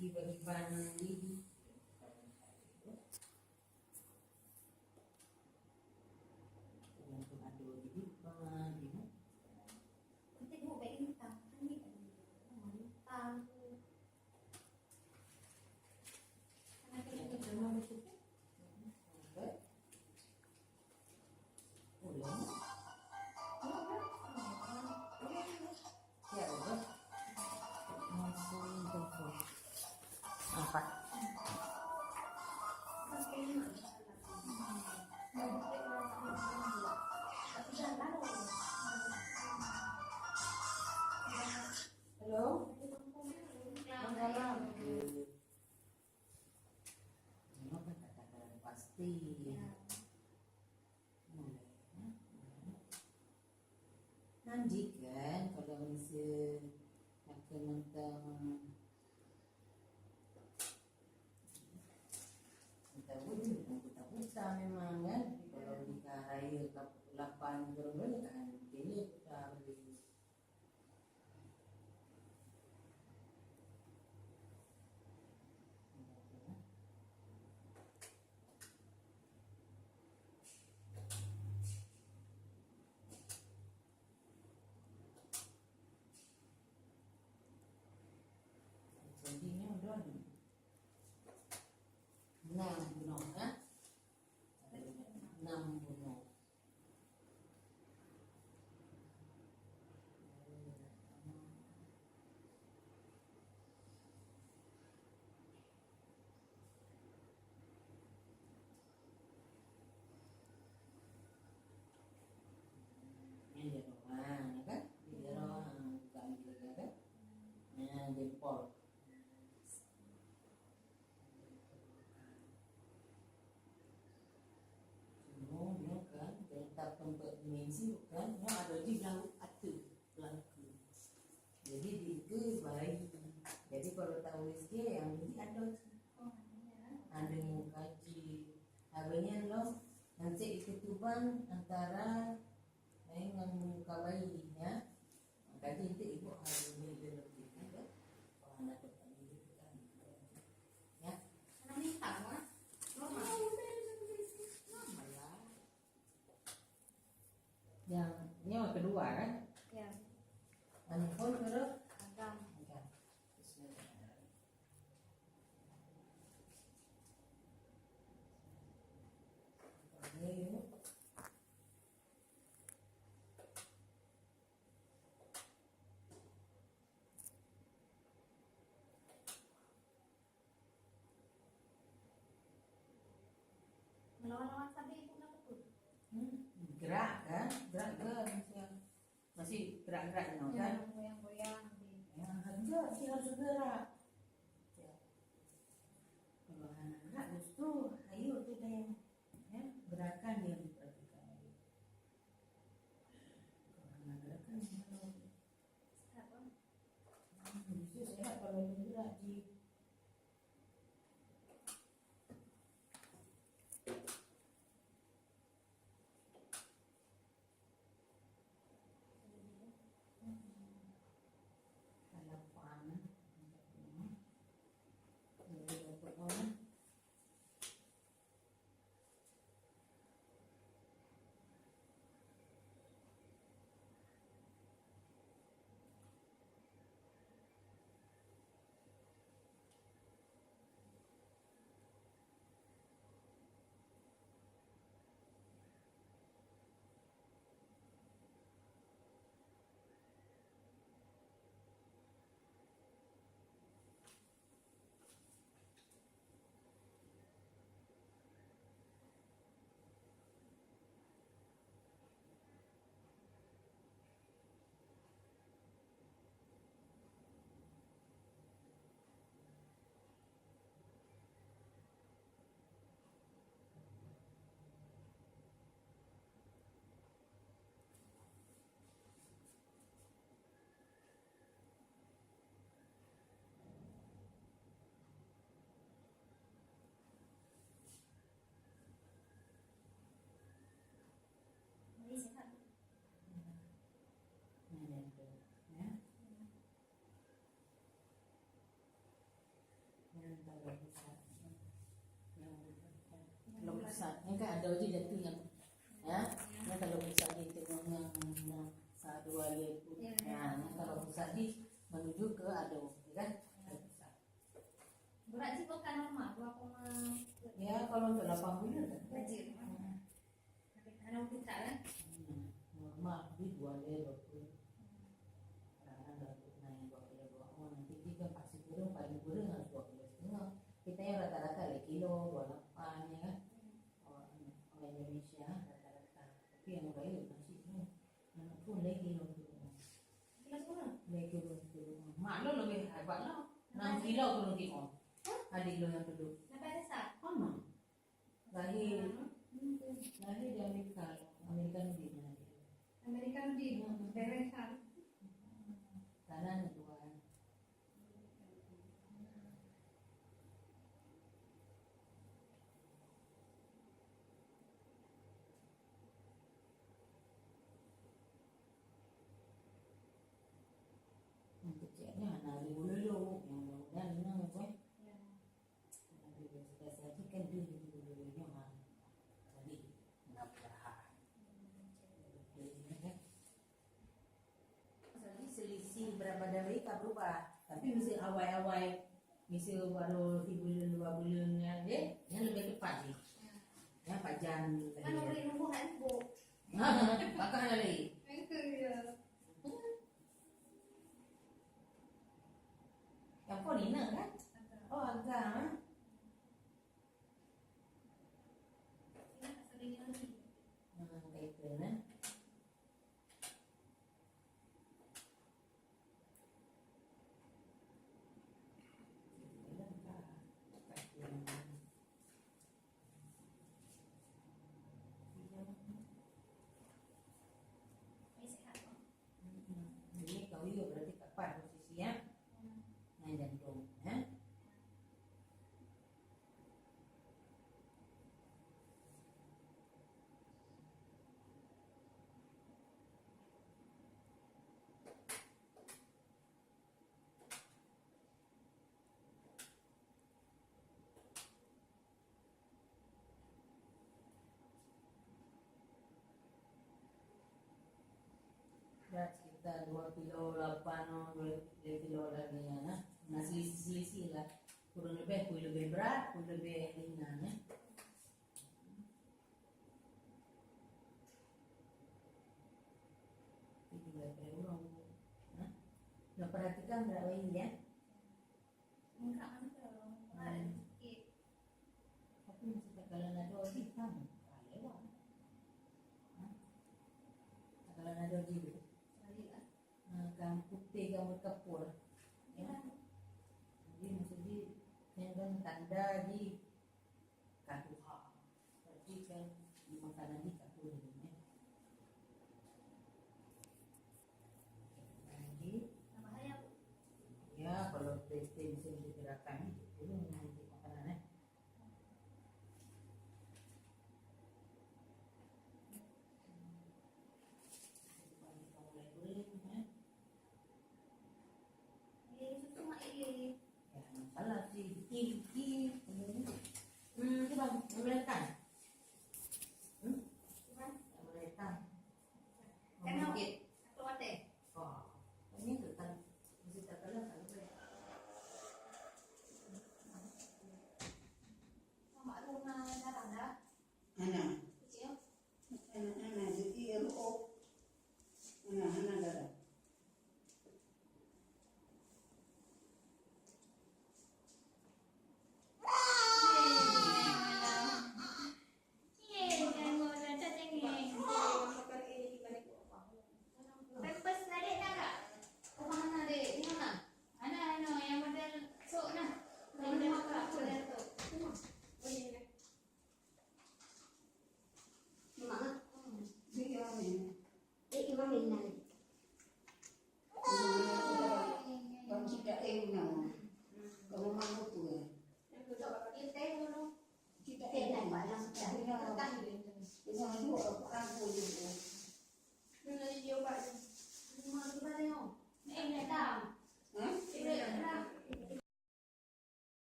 nasi bagi bahan lidi. Yang tu ada di depan, you know. Kita tengok baik lintang. Kan ni kan lintang tu. Kan ada yang Semua betul. Okay. Ulang. Ya, betul. Masuk telepon. Apa? Halo? Masalah. Memang kata-kata pasti. Nanti kan kalau Malaysia akan mentang buta memang kan. Kalau di raya ke-8 berapa kan ini kita beli. Jadinya udah 6 bunuh kan? 6 bunuh. Ini dia doang, ya kan? Dia doang, bukan juga kan? Nah, jempol. Semua kan, tentang tempat dimensi bukan, yang ada di laut atu, pelaku. Jadi itu baik. Jadi kalau tahu rezeki yang ini ada yang kaji. Habisnya lo nanti ketuban antara dengan muka bayi ya. Kaji itu ibu harus lebih kan? Kalau anak itu kan, ya. Anak lintang lah. Yang ini yang kedua kan? Ya. Anipun terus Agam. agam. Bismillah. Ini Melawan-lawan sampai itu nak betul. gerak kan? Gerak masih gerak-gerak kan? Goyang-goyang. Ya, harus sih harus gerak. Ya. Kalau anak gerak justru ayo kita yang ya, gerakan yang diperhatikan. Kalau anak gerakan justru sehat kalau bergerak di halapan. kalau besar. Kalau besar, yang kan ada je jatuh yang ya. Yang kalau besar dia tengok yang satu lagi pun. Ya, yang kalau besar di menuju ke ado, ya kan? Kalau besar. Berat sih bukan normal, 2, Ya kalau untuk 8 bulan kan. kecil. Tapi anak kita kan. Normal di 2 level. Kadang-kadang naik 2 kilo. Oh nanti kita pasti kurang paling kurang harus 2 kilo setengah. Kita yang rata-rata 2 kilo 28 ya kan. Orang Indonesia rata-rata. Tapi yang lain masih anak pun 2 kilo tu. Kelas kurang. 2 kilo tu. Mak lo lebih hebat lah. 6 kilo turun tengok. Adik lo yang duduk. Sampai desa. Sama. Lahir di Amerika. Amerika ni di mana dia? Amerika di Berehan. Kanan tuan. Kecilnya nari dulu yang mudah nang apa? Nari kita saja kan dulu dulunya mah. Tadi nak berhak. Jadi selisih berapa dari tak berubah. Tapi mesti awal-awal mesti baru 3 bulan 2 bulan ya, yang lebih cepat ni. Ya pajan Kan orang boleh nunggu handphone. Bakal lagi. Itu ya. Yang kau Nina kan? Oh agak ha? Baik kan? Ini kau juga berarti kapan posisinya? Nah jantung, ya? Berat sekitar 2 kilo 8 2 kilo lagi ya, nah. Nah selisih lah. Kurang lebih berat, kurang lebih ringan ya. Ini juga perlu. Nah perhatikan berapa ini ya? Enggak kan kalau kemarin sedikit. Tapi masih bakalan ada hitam. Lewat. Bakalan ada juga. Sekali lah. Kamu putih, kamu kapur. Ya. Jadi maksudnya yang kan tanda di katuha. Berarti kan makanan di katuha ini. Lagi, Bahaya. ya kalau testing bisa digerakkan itu nanti makanannya. Ya, masalah sih, coba, ambilkan.